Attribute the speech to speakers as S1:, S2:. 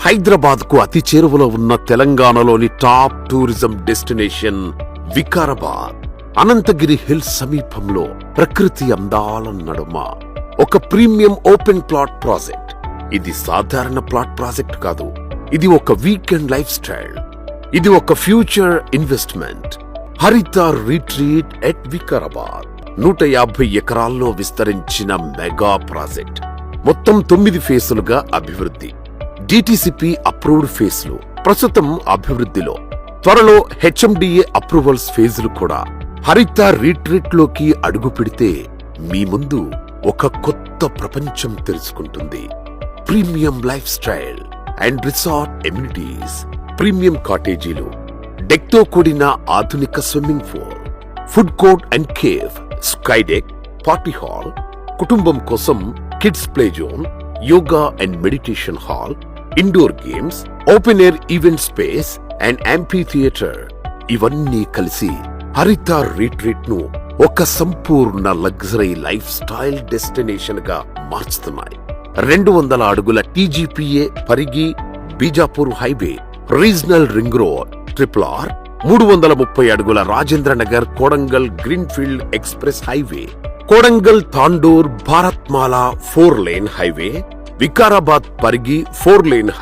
S1: హైదరాబాద్ కు అతి చేరువలో ఉన్న తెలంగాణలోని top tourism destination Vikarabad. Ananthagiri hills సమీపంలో ప్రకృతి అందాల నడుమ ఒక ప్రీమియం ఓపెన్ ప్లాట్ ప్రాజెక్ట్. ఇది సాధారణ ప్లాట్ ప్రాజెక్ట్ కాదు, ఇది ఒక వీకెండ్ లైఫ్ స్టైల్. ఇది ఒక ఫ్యూచర్ ఇన్వెస్ట్మెంట్. హరిత రిట్రీట్ ఎట్ వికారాబాద్ 150 ఎకరాల్లో విస్తరించిన మెగా ప్రాజెక్ట్. మొత్తం 9 ఫేసులుగా అభివృద్ధి. డిటిసిపి అప్రూవ్డ్ ఫేజ్లు ప్రస్తుతం అభివృద్ధిలో. త్వరలో హెచ్ఎండిఏ అప్రూవల్స్ ఫేజ్లు కూడా. హరిత రిట్రీట్ లోకి అడుగు పెడితే మీ ముందు ఒక కొత్త ప్రపంచం తెలుసుకుంటుంది. Premium life style and resort amenities, premium కాటేజీలు, డెక్ తో కూడిన ఆధునిక swimming pool, food court and cave, sky deck, party hall, కుటుంబం కోసం kids play zone, yoga and meditation hall, indoor games, open air event space and amphitheatre. ఇవన్నీ కలిసి హరిత retreat ను ఒక సంపూర్ణ లగ్జరీ లైఫ్ స్టైల్ డెస్టినేషన్ గా మార్చుతున్నాయి. 200 అడుగుల TGPA Parigi Bijapur highway, regional ring road, RRR, 330 అడుగుల Rajendra Nagar Kodangal greenfield express highway, Kodangal Tandur Bharatmala 4 lane highway, Vikarabad Parigi 4 lane highway.